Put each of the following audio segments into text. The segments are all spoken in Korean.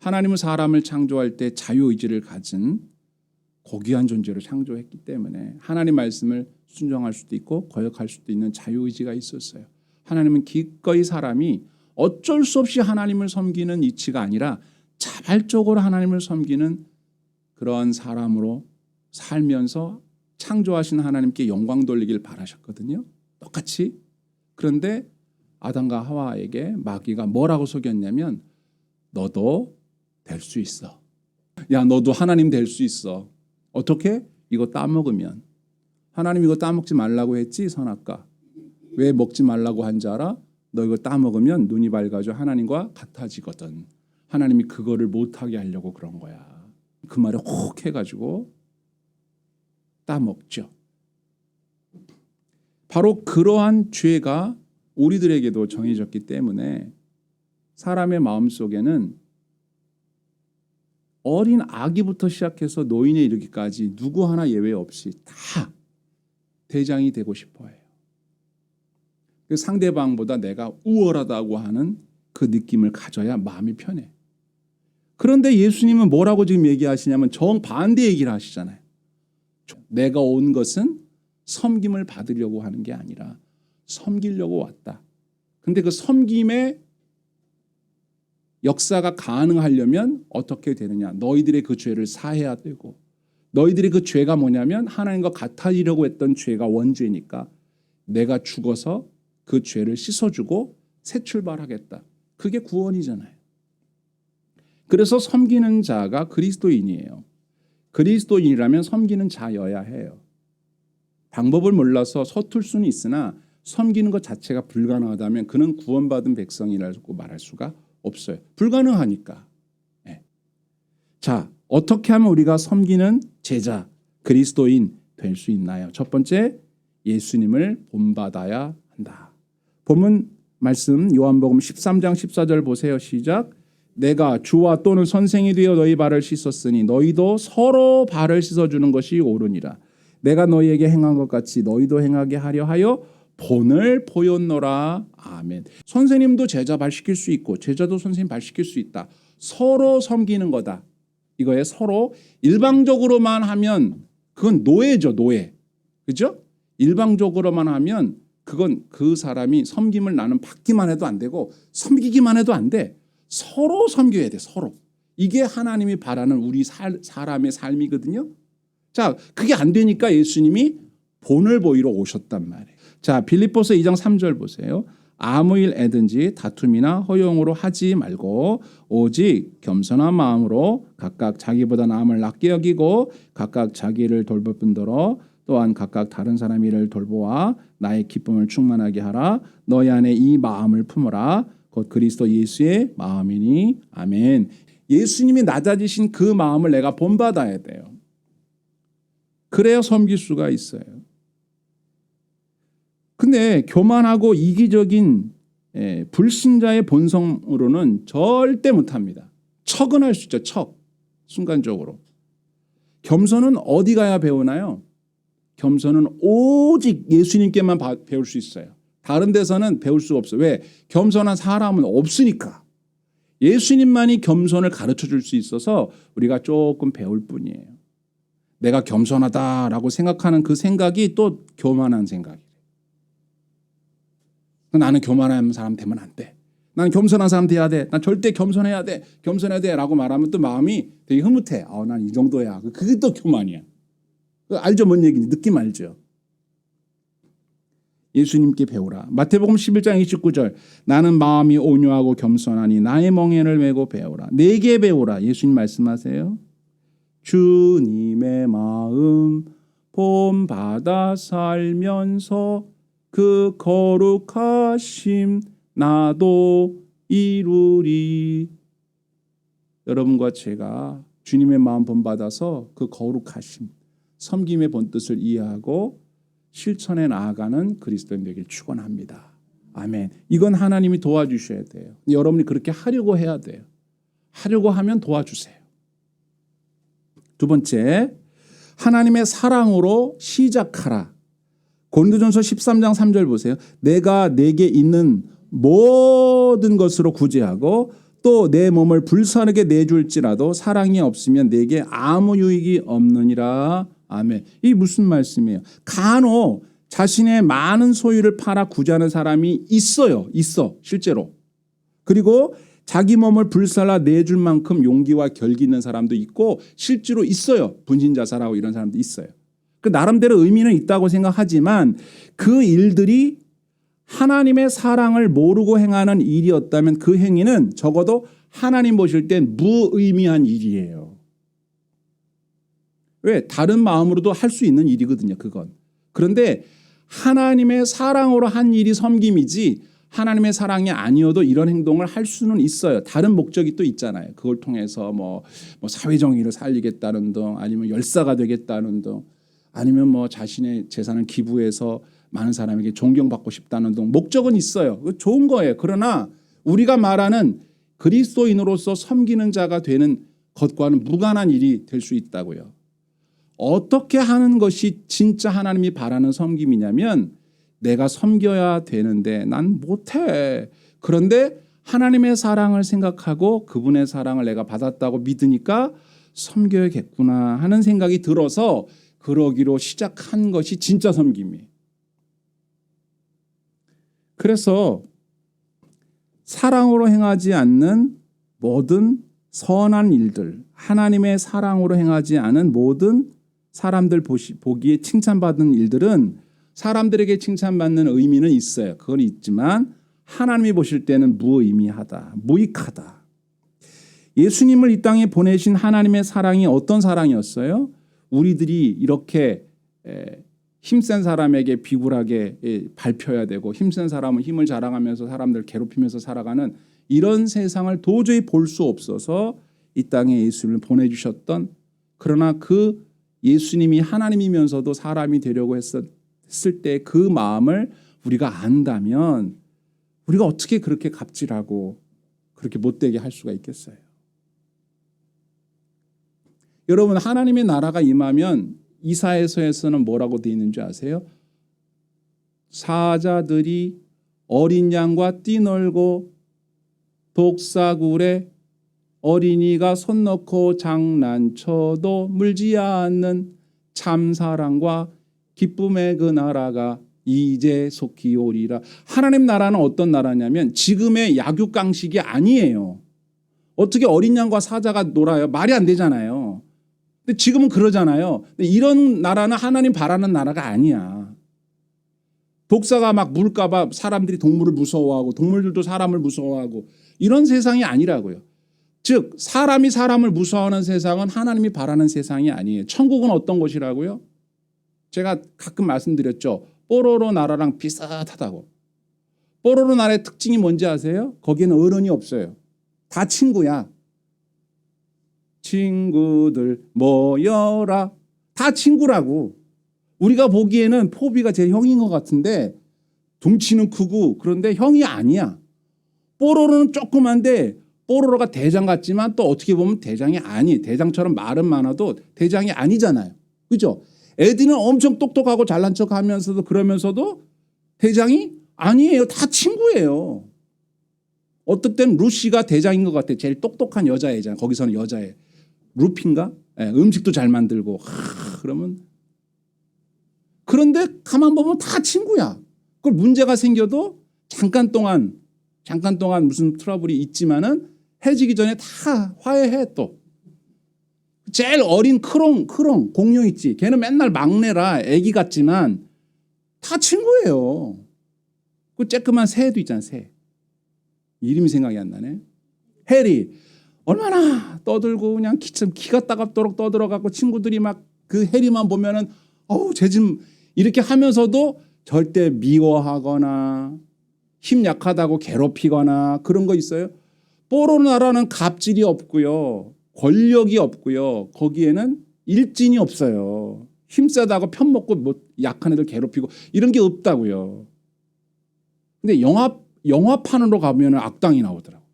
하나님은 사람을 창조할 때 자유의지를 가진 고귀한 존재로 창조했기 때문에 하나님 말씀을 순종할 수도 있고 거역할 수도 있는 자유의지가 있었어요. 하나님은 기꺼이 사람이 어쩔 수 없이 하나님을 섬기는 이치가 아니라 자발적으로 하나님을 섬기는 그런 사람으로 살면서 창조하신 하나님께 영광 돌리길 바라셨거든요. 똑같이. 그런데 아담과 하와에게 마귀가 뭐라고 속였냐면 너도 될 수 있어. 야, 너도 하나님 될 수 있어. 어떻게? 이거 따먹으면. 하나님 이거 따먹지 말라고 했지, 선악과. 왜 먹지 말라고 한 줄 알아? 너 이거 따먹으면 눈이 밝아져 하나님과 같아지거든. 하나님이 그거를 못하게 하려고 그런 거야. 그 말에 혹 해가지고 따먹죠. 바로 그러한 죄가 우리들에게도 정해졌기 때문에 사람의 마음속에는 어린 아기부터 시작해서 노인에 이르기까지 누구 하나 예외 없이 다 대장이 되고 싶어 해요. 상대방보다 내가 우월하다고 하는 그 느낌을 가져야 마음이 편해. 그런데 예수님은 뭐라고 지금 얘기하시냐면 정반대 얘기를 하시잖아요. 내가 온 것은 섬김을 받으려고 하는 게 아니라 섬기려고 왔다. 근데 그 섬김의 역사가 가능하려면 어떻게 되느냐? 너희들의 그 죄를 사해야 되고, 너희들의 그 죄가 뭐냐면 하나님과 같아지려고 했던 죄가 원죄니까 내가 죽어서 그 죄를 씻어주고 새 출발하겠다. 그게 구원이잖아요. 그래서 섬기는 자가 그리스도인이에요. 그리스도인이라면 섬기는 자여야 해요. 방법을 몰라서 서툴 수는 있으나 섬기는 것 자체가 불가능하다면 그는 구원받은 백성이라고 말할 수가 없어요. 불가능하니까. 네. 자, 어떻게 하면 우리가 섬기는 제자, 그리스도인 될 수 있나요? 첫 번째, 예수님을 본받아야 한다. 본문 말씀 요한복음 13장 14절 보세요. 시작. 내가 주와 또는 선생이 되어 너희 발을 씻었으니 너희도 서로 발을 씻어주는 것이 옳으니라. 내가 너희에게 행한 것 같이 너희도 행하게 하려 하여 본을 보였노라. 아멘. 선생님도 제자 발 씻길 수 있고 제자도 선생님 발 씻길 수 있다. 서로 섬기는 거다. 이거에 서로 일방적으로만 하면 그건 노예죠. 노예. 그죠? 일방적으로만 하면 그건 그 사람이 섬김을 나는 받기만 해도 안 되고 섬기기만 해도 안 돼. 서로 섬겨야 돼. 서로. 이게 하나님이 바라는 우리 사람의 삶이거든요. 자, 그게 안 되니까 예수님이 본을 보이러 오셨단 말이에요. 자, 빌립보서 2장 3절 보세요. 아무 일 애든지 다툼이나 허용으로 하지 말고 오직 겸손한 마음으로 각각 자기보다 남을 낫게 여기고 각각 자기를 돌볼 뿐더러 또한 각각 다른 사람 일을 돌보아 나의 기쁨을 충만하게 하라. 너희 안에 이 마음을 품어라. 곧 그리스도 예수의 마음이니. 아멘. 예수님이 낮아지신 그 마음을 내가 본받아야 돼요. 그래야 섬길 수가 있어요. 근데 교만하고 이기적인 불신자의 본성으로는 절대 못합니다. 척은 할 수 있죠. 척. 순간적으로. 겸손은 어디 가야 배우나요? 겸손은 오직 예수님께만 배울 수 있어요. 다른 데서는 배울 수가 없어요. 왜? 겸손한 사람은 없으니까. 예수님만이 겸손을 가르쳐 줄 수 있어서 우리가 조금 배울 뿐이에요. 내가 겸손하다라고 생각하는 그 생각이 또 교만한 생각이에요. 나는 교만한 사람 되면 안 돼. 나는 겸손한 사람 돼야 돼. 난 절대 겸손해야 돼. 겸손해야 돼. 라고 말하면 또 마음이 되게 흐뭇해. 난 이 정도야. 그게 또 교만이야. 알죠? 뭔 얘기인지 느낌 알죠? 예수님께 배우라. 마태복음 11장 29절 나는 마음이 온유하고 겸손하니 나의 멍에를 메고 배우라. 내게 배우라. 예수님 말씀하세요. 주님의 마음 본받아 살면서 그 거룩하심 나도 이루리. 여러분과 제가 주님의 마음 본받아서 그 거룩하심 섬김의 본뜻을 이해하고 실천에 나아가는 그리스도인 되길 축원합니다. 아멘. 이건 하나님이 도와주셔야 돼요. 여러분이 그렇게 하려고 해야 돼요. 하려고 하면 도와주세요. 두 번째, 하나님의 사랑으로 시작하라. 고린도전서 13장 3절 보세요. 내가 내게 있는 모든 것으로 구제하고 또 내 몸을 불사르게 내줄지라도 사랑이 없으면 내게 아무 유익이 없느니라. 아멘. 이게 무슨 말씀이에요? 간혹 자신의 많은 소유를 팔아 구제하는 사람이 있어요. 있어 실제로. 그리고 자기 몸을 불살라 내줄 만큼 용기와 결기 있는 사람도 있고 실제로 있어요. 분신자살하고 이런 사람도 있어요. 그 나름대로 의미는 있다고 생각하지만 그 일들이 하나님의 사랑을 모르고 행하는 일이었다면 그 행위는 적어도 하나님 보실 땐 무의미한 일이에요. 왜? 다른 마음으로도 할 수 있는 일이거든요. 그건. 그런데 하나님의 사랑으로 한 일이 섬김이지 하나님의 사랑이 아니어도 이런 행동을 할 수는 있어요. 다른 목적이 또 있잖아요. 그걸 통해서 뭐 사회정의를 살리겠다는 등 아니면 열사가 되겠다는 등 아니면 뭐 자신의 재산을 기부해서 많은 사람에게 존경받고 싶다는 등 목적은 있어요. 좋은 거예요. 그러나 우리가 말하는 그리스도인으로서 섬기는 자가 되는 것과는 무관한 일이 될 수 있다고요. 어떻게 하는 것이 진짜 하나님이 바라는 섬김이냐면 내가 섬겨야 되는데 난 못해. 그런데 하나님의 사랑을 생각하고 그분의 사랑을 내가 받았다고 믿으니까 섬겨야겠구나 하는 생각이 들어서 그러기로 시작한 것이 진짜 섬김이에요. 그래서 사랑으로 행하지 않는 모든 선한 일들, 하나님의 사랑으로 행하지 않은 모든 사람들 보기에 칭찬받은 일들은 사람들에게 칭찬받는 의미는 있어요. 그건 있지만 하나님이 보실 때는 무의미하다, 무익하다. 예수님을 이 땅에 보내신 하나님의 사랑이 어떤 사랑이었어요? 우리들이 이렇게 힘센 사람에게 비굴하게 밟혀야 되고 힘센 사람은 힘을 자랑하면서 사람들 괴롭히면서 살아가는 이런 세상을 도저히 볼 수 없어서 이 땅에 예수님을 보내주셨던, 그러나 그 예수님이 하나님이면서도 사람이 되려고 했을 때 그 마음을 우리가 안다면 우리가 어떻게 그렇게 갑질하고 그렇게 못되게 할 수가 있겠어요? 여러분, 하나님의 나라가 임하면 이사야서에서는 뭐라고 되어 있는지 아세요? 사자들이 어린 양과 뛰놀고 독사굴에 어린이가 손 넣고 장난쳐도 물지 않는 참사랑과 기쁨의 그 나라가 이제 속히 오리라. 하나님 나라는 어떤 나라냐면 지금의 약육강식이 아니에요. 어떻게 어린 양과 사자가 놀아요? 말이 안 되잖아요. 근데 지금은 그러잖아요. 근데 이런 나라는 하나님 바라는 나라가 아니야. 독사가 막 물까 봐 사람들이 동물을 무서워하고 동물들도 사람을 무서워하고 이런 세상이 아니라고요. 즉 사람이 사람을 무서워하는 세상은 하나님이 바라는 세상이 아니에요. 천국은 어떤 곳이라고요? 제가 가끔 말씀드렸죠. 뽀로로 나라랑 비슷하다고. 뽀로로 나라의 특징이 뭔지 아세요? 거기는 어른이 없어요. 다 친구야. 친구들 모여라. 다 친구라고. 우리가 보기에는 포비가 제 형인 것 같은데 둥치는 크고 그런데 형이 아니야. 뽀로로는 조그만데 뽀로로가 대장 같지만 또 어떻게 보면 대장이 아니. 대장처럼 말은 많아도 대장이 아니잖아요. 그죠? 애들은 엄청 똑똑하고 잘난 척하면서도 그러면서도 대장이 아니에요. 다 친구예요. 어떨 땐 루시가 대장인 것 같아. 제일 똑똑한 여자애잖아. 거기서는 여자애. 루피인가? 네, 음식도 잘 만들고. 그러면 그런데 가만 보면 다 친구야. 그 문제가 생겨도 잠깐 동안 무슨 트러블이 있지만은 해지기 전에 다 화해해 또. 제일 어린 크롱 공룡 있지. 걔는 맨날 막내라 애기 같지만 다 친구예요. 그 쬐끄만 새도 있잖아. 새. 이름이 생각이 안 나네. 해리. 얼마나 떠들고 그냥 기가 따갑도록 떠들어갖고 친구들이 막 그 해리만 보면은 쟤 좀 이렇게 하면서도 절대 미워하거나 힘 약하다고 괴롭히거나 그런 거 있어요? 뽀로로 나라는 갑질이 없고요. 권력이 없고요. 거기에는 일진이 없어요. 힘세다고 편먹고 뭐 약한 애들 괴롭히고 이런 게 없다고요. 근데 영화판으로 가면 악당이 나오더라고.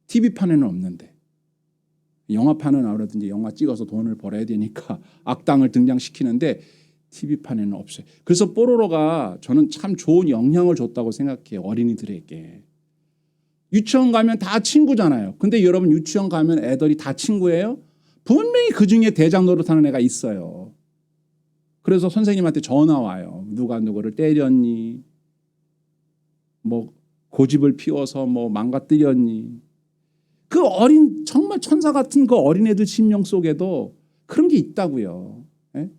TV판에는 없는데. 영화판은 나오라든지 영화 찍어서 돈을 벌어야 되니까 악당을 등장시키는데 TV판에는 없어요. 그래서 뽀로로가 저는 참 좋은 영향을 줬다고 생각해요. 어린이들에게. 유치원 가면 다 친구잖아요. 근데 여러분 유치원 가면 애들이 다 친구예요? 분명히 그중에 대장 노릇하는 애가 있어요. 그래서 선생님한테 전화 와요. 누가 누구를 때렸니? 뭐 고집을 피워서 뭐 망가뜨렸니? 그 어린 정말 천사 같은 그 어린애들 심령 속에도 그런 게 있다고요. 예?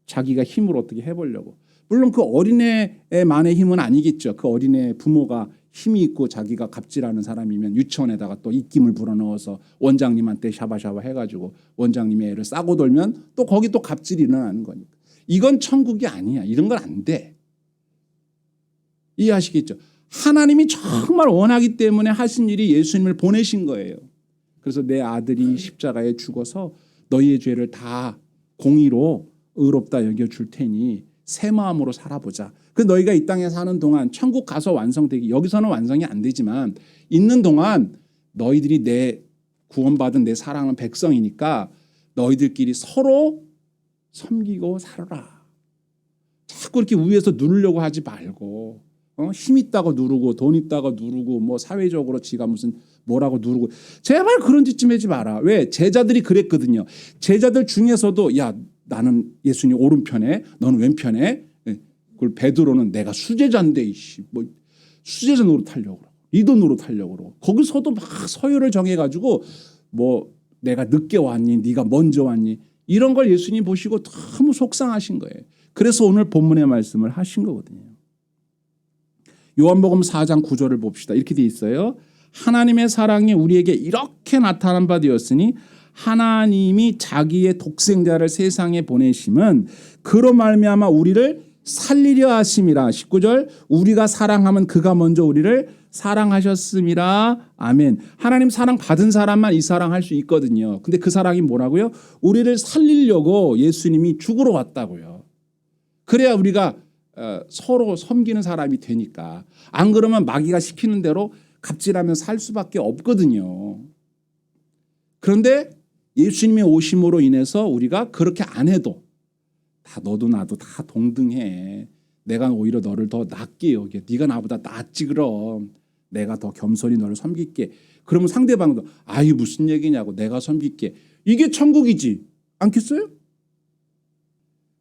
자기가 힘으로 어떻게 해보려고. 물론 그 어린애만의 힘은 아니겠죠. 그 어린애 부모가 힘이 있고 자기가 갑질하는 사람이면 유치원에다가 또 입김을 불어넣어서 원장님한테 샤바샤바 해가지고 원장님이 애를 싸고 돌면 또 거기 또 갑질이 일어나는 거니까. 이건 천국이 아니야. 이런 건 안 돼. 이해하시겠죠? 하나님이 정말 원하기 때문에 하신 일이 예수님을 보내신 거예요. 그래서 내 아들이 십자가에 죽어서 너희의 죄를 다 공의로 의롭다 여겨줄 테니 새 마음으로 살아보자. 그 너희가 이 땅에 사는 동안 천국 가서 완성되기, 여기서는 완성이 안 되지만 있는 동안 너희들이 내 구원받은 내 사랑하는 백성이니까 너희들끼리 서로 섬기고 살아라. 자꾸 이렇게 위에서 누르려고 하지 말고 힘 있다고 누르고 돈 있다고 누르고 뭐 사회적으로 지가 무슨 뭐라고 누르고 제발 그런 짓 좀 하지 마라. 왜? 제자들이 그랬거든요. 제자들 중에서도 야 나는 예수님 오른편에 너는 왼편에. 그걸 베드로는 내가 수제자인데 이씨 뭐 수제자 노릇하려고 그러고 리더 노릇하려고 그러고 거기서도 막 서열을 정해가지고 뭐 내가 늦게 왔니 네가 먼저 왔니 이런 걸 예수님 보시고 너무 속상하신 거예요. 그래서 오늘 본문의 말씀을 하신 거거든요. 요한복음 4장 9절을 봅시다. 이렇게 돼 있어요. 하나님의 사랑이 우리에게 이렇게 나타난 바 되었으니 하나님이 자기의 독생자를 세상에 보내심은 그로 말미암아 우리를 살리려 하심이라. 19절 우리가 사랑하면 그가 먼저 우리를 사랑하셨음이라. 아멘. 하나님 사랑 받은 사람만 이 사랑할 수 있거든요. 근데 그 사랑이 뭐라고요? 우리를 살리려고 예수님이 죽으러 왔다고요. 그래야 우리가 서로 섬기는 사람이 되니까. 안 그러면 마귀가 시키는 대로 갑질하면 살 수밖에 없거든요. 그런데 예수님의 오심으로 인해서 우리가 그렇게 안 해도 다 너도 나도 다 동등해. 내가 오히려 너를 더 낫게 여겨. 네가 나보다 낫지 그럼. 내가 더 겸손히 너를 섬길게. 그러면 상대방도 아이 무슨 얘기냐고 내가 섬길게. 이게 천국이지 않겠어요?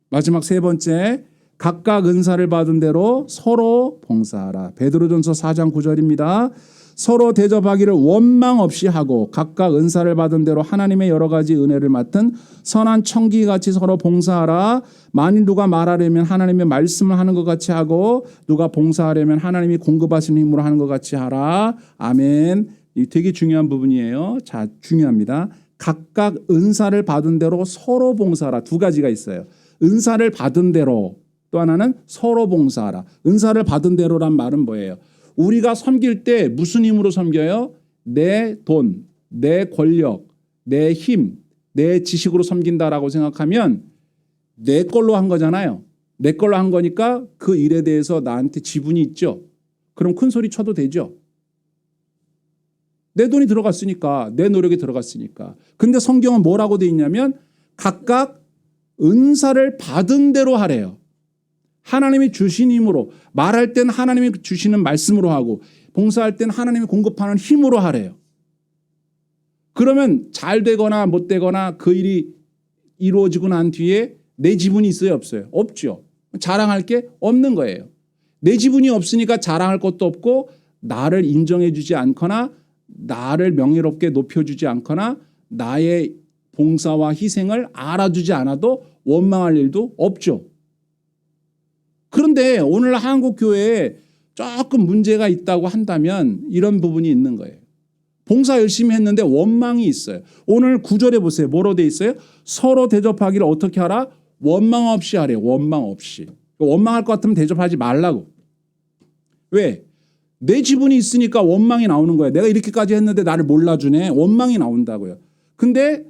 마지막 세 번째 각각 은사를 받은 대로 서로 봉사하라. 베드로전서 4장 9절입니다. 서로 대접하기를 원망 없이 하고 각각 은사를 받은 대로 하나님의 여러 가지 은혜를 맡은 선한 청기같이 서로 봉사하라. 만일 누가 말하려면 하나님의 말씀을 하는 것 같이 하고 누가 봉사하려면 하나님이 공급하시는 힘으로 하는 것 같이 하라. 아멘. 이 되게 중요한 부분이에요. 자, 중요합니다. 각각 은사를 받은 대로 서로 봉사하라. 두 가지가 있어요. 은사를 받은 대로 또 하나는 서로 봉사하라. 은사를 받은 대로란 말은 뭐예요? 우리가 섬길 때 무슨 힘으로 섬겨요? 내 돈, 내 권력, 내 힘, 내 지식으로 섬긴다라고 생각하면 내 걸로 한 거잖아요. 내 걸로 한 거니까 그 일에 대해서 나한테 지분이 있죠. 그럼 큰 소리 쳐도 되죠. 내 돈이 들어갔으니까, 내 노력이 들어갔으니까. 근데 성경은 뭐라고 돼 있냐면 각각 은사를 받은 대로 하래요. 하나님이 주신 힘으로, 말할 땐 하나님이 주시는 말씀으로 하고 봉사할 땐 하나님이 공급하는 힘으로 하래요. 그러면 잘 되거나 못 되거나 그 일이 이루어지고 난 뒤에 내 지분이 있어요 없어요? 없죠. 자랑할 게 없는 거예요. 내 지분이 없으니까 자랑할 것도 없고 나를 인정해 주지 않거나 나를 명예롭게 높여주지 않거나 나의 봉사와 희생을 알아주지 않아도 원망할 일도 없죠. 그런데 오늘 한국 교회에 조금 문제가 있다고 한다면 이런 부분이 있는 거예요. 봉사 열심히 했는데 원망이 있어요. 오늘 9절에 보세요. 뭐로 돼 있어요? 서로 대접하기를 어떻게 하라? 원망 없이 하래요. 원망 없이. 원망할 것 같으면 대접하지 말라고. 왜? 내 지분이 있으니까 원망이 나오는 거예요. 내가 이렇게까지 했는데 나를 몰라주네. 원망이 나온다고요. 근데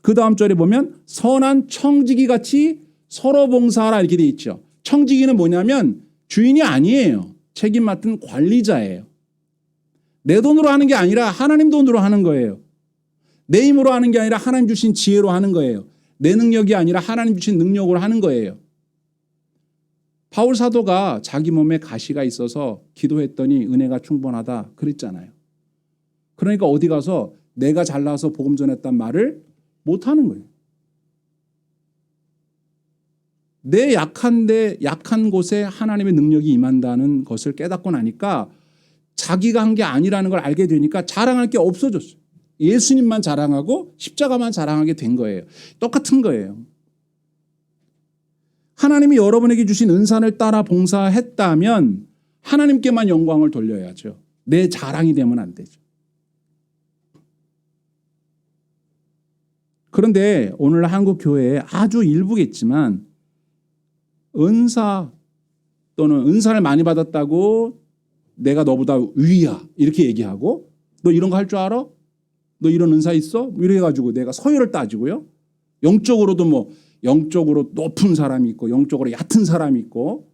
그 다음 절에 보면 선한 청지기 같이 서로 봉사하라 이렇게 돼 있죠. 청지기는 뭐냐면 주인이 아니에요. 책임 맡은 관리자예요. 내 돈으로 하는 게 아니라 하나님 돈으로 하는 거예요. 내 힘으로 하는 게 아니라 하나님 주신 지혜로 하는 거예요. 내 능력이 아니라 하나님 주신 능력으로 하는 거예요. 바울 사도가 자기 몸에 가시가 있어서 기도했더니 은혜가 충분하다 그랬잖아요. 그러니까 어디 가서 내가 잘나서 복음 전했단 말을 못하는 거예요. 내 약한데 약한 곳에 하나님의 능력이 임한다는 것을 깨닫고 나니까 자기가 한 게 아니라는 걸 알게 되니까 자랑할 게 없어졌어요. 예수님만 자랑하고 십자가만 자랑하게 된 거예요. 똑같은 거예요. 하나님이 여러분에게 주신 은사를 따라 봉사했다면 하나님께만 영광을 돌려야죠. 내 자랑이 되면 안 되죠. 그런데 오늘 한국 교회에 아주 일부겠지만 은사 또는 은사를 많이 받았다고 내가 너보다 위야 이렇게 얘기하고 너 이런 거 할 줄 알아? 너 이런 은사 있어? 이래 가지고 내가 서열을 따지고요. 영적으로도 뭐 영적으로 높은 사람이 있고 영적으로 얕은 사람이 있고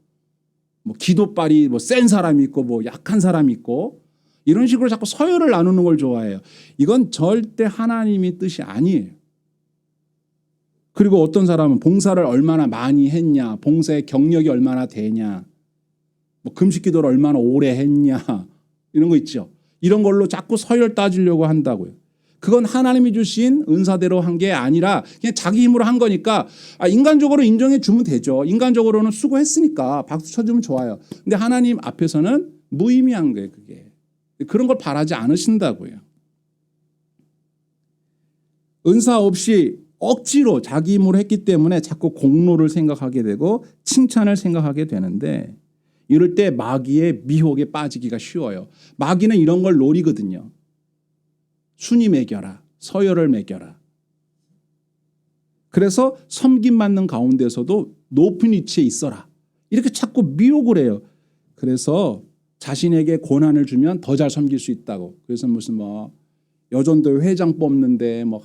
뭐 기도빨이 뭐 센 사람이 있고 뭐 약한 사람이 있고 이런 식으로 자꾸 서열을 나누는 걸 좋아해요. 이건 절대 하나님의 뜻이 아니에요. 그리고 어떤 사람은 봉사를 얼마나 많이 했냐, 봉사의 경력이 얼마나 되냐, 뭐 금식 기도를 얼마나 오래 했냐 이런 거 있죠. 이런 걸로 자꾸 서열 따지려고 한다고요. 그건 하나님이 주신 은사대로 한 게 아니라 그냥 자기 힘으로 한 거니까 인간적으로 인정해 주면 되죠. 인간적으로는 수고했으니까 박수 쳐주면 좋아요. 근데 하나님 앞에서는 무의미한 거예요. 그게. 그런 걸 바라지 않으신다고요. 은사 없이 억지로 자기 힘으로 했기 때문에 자꾸 공로를 생각하게 되고 칭찬을 생각하게 되는데 이럴 때 마귀의 미혹에 빠지기가 쉬워요. 마귀는 이런 걸 노리거든요. 순위 매겨라. 서열을 매겨라. 그래서 섬김받는 가운데서도 높은 위치에 있어라. 이렇게 자꾸 미혹을 해요. 그래서 자신에게 권한을 주면 더 잘 섬길 수 있다고. 그래서 무슨 뭐 여전도회 회장 뽑는데 뭐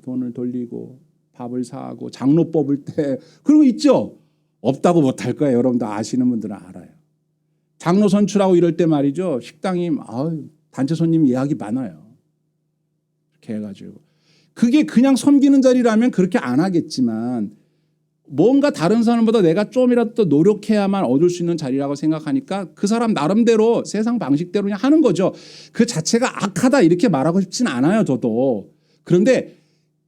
돈을 돌리고 밥을 사고 장로 뽑을 때 그런 거 있죠. 없다고 못할 거예요. 여러분도 아시는 분들은 알아요. 장로 선출하고 이럴 때 말이죠. 식당이 단체 손님 예약이 많아요. 이렇게 해가지고 그게 그냥 섬기는 자리라면 그렇게 안 하겠지만 뭔가 다른 사람보다 내가 좀이라도 더 노력해야만 얻을 수 있는 자리라고 생각하니까 그 사람 나름대로 세상 방식대로 그냥 하는 거죠. 그 자체가 악하다 이렇게 말하고 싶진 않아요. 저도. 그런데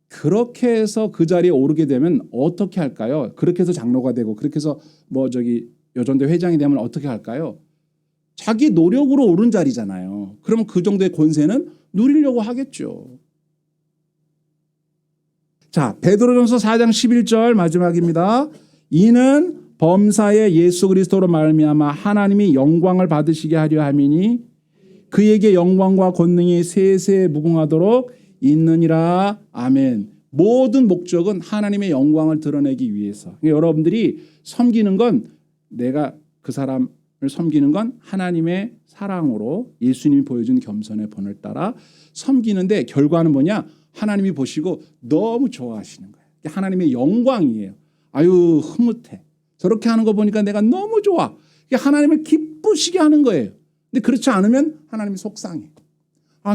그렇게 해서 그 자리에 오르게 되면 어떻게 할까요? 그렇게 해서 장로가 되고 그렇게 해서 여전대 회장이 되면 어떻게 할까요? 자기 노력으로 오른 자리잖아요. 그러면 그 정도의 권세는 누리려고 하겠죠. 자, 베드로전서 4장 11절 마지막입니다. 이는 범사의 예수 그리스도로 말미암아 하나님이 영광을 받으시게 하려 함이니 그에게 영광과 권능이 세세 무궁하도록 있느니라. 아멘. 모든 목적은 하나님의 영광을 드러내기 위해서. 여러분들이 섬기는 건 내가 그 사람을 섬기는 건 하나님의 사랑으로 예수님이 보여준 겸손의 본을 따라 섬기는데 결과는 뭐냐? 하나님이 보시고 너무 좋아하시는 거예요. 하나님의 영광이에요. 아유 흐뭇해. 저렇게 하는 거 보니까 내가 너무 좋아. 하나님을 기쁘시게 하는 거예요. 근데 그렇지 않으면 하나님이 속상해.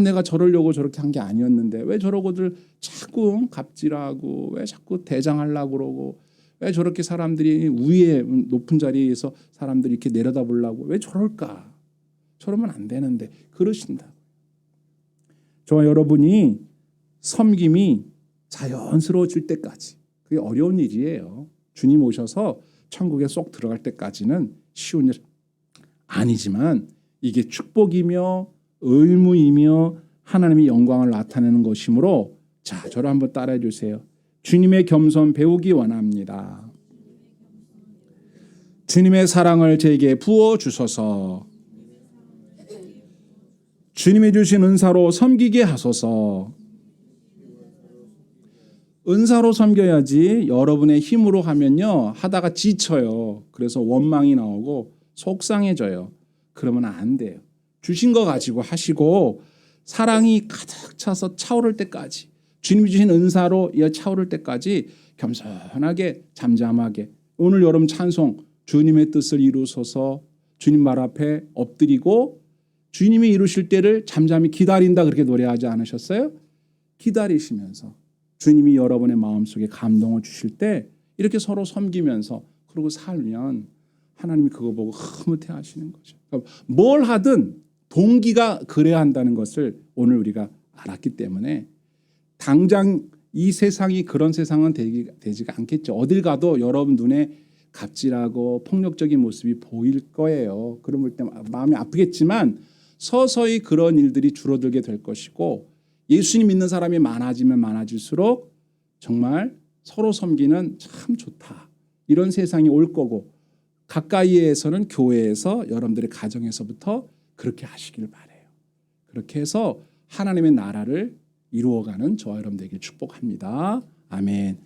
내가 저러려고 저렇게 한 게 아니었는데 왜 저러고들 자꾸 갑질하고 왜 자꾸 대장하려고 그러고 왜 저렇게 사람들이 위에 높은 자리에서 사람들이 이렇게 내려다보려고 왜 저럴까? 저러면 안 되는데 그러신다. 저와 여러분이 섬김이 자연스러워질 때까지 그게 어려운 일이에요. 주님 오셔서 천국에 쏙 들어갈 때까지는 쉬운 일 아니지만 이게 축복이며 의무이며 하나님의 영광을 나타내는 것이므로 자, 저를 한번 따라해 주세요. 주님의 겸손 배우기 원합니다. 주님의 사랑을 제게 부어 주소서. 주님이 주신 은사로 섬기게 하소서. 은사로 섬겨야지 여러분의 힘으로 하면요 하다가 지쳐요. 그래서 원망이 나오고 속상해져요. 그러면 안 돼요. 주신 거 가지고 하시고 사랑이 가득 차서 차오를 때까지 주님이 주신 은사로 차오를 때까지 겸손하게 잠잠하게 오늘 여러분 찬송 주님의 뜻을 이루소서 주님 말 앞에 엎드리고 주님이 이루실 때를 잠잠히 기다린다 그렇게 노래하지 않으셨어요? 기다리시면서 주님이 여러분의 마음속에 감동을 주실 때 이렇게 서로 섬기면서 그러고 살면 하나님이 그거 보고 흐뭇해 하시는 거죠. 그러니까 뭘 하든 동기가 그래야 한다는 것을 오늘 우리가 알았기 때문에 당장 이 세상이 그런 세상은 되지가 않겠죠. 어딜 가도 여러분 눈에 갑질하고 폭력적인 모습이 보일 거예요. 그런 볼 때 마음이 아프겠지만 서서히 그런 일들이 줄어들게 될 것이고 예수님 믿는 사람이 많아지면 많아질수록 정말 서로 섬기는 참 좋다. 이런 세상이 올 거고 가까이에서는 교회에서 여러분들의 가정에서부터 그렇게 하시길 바라요. 그렇게 해서 하나님의 나라를 이루어가는 저와 여러분 되길 축복합니다. 아멘.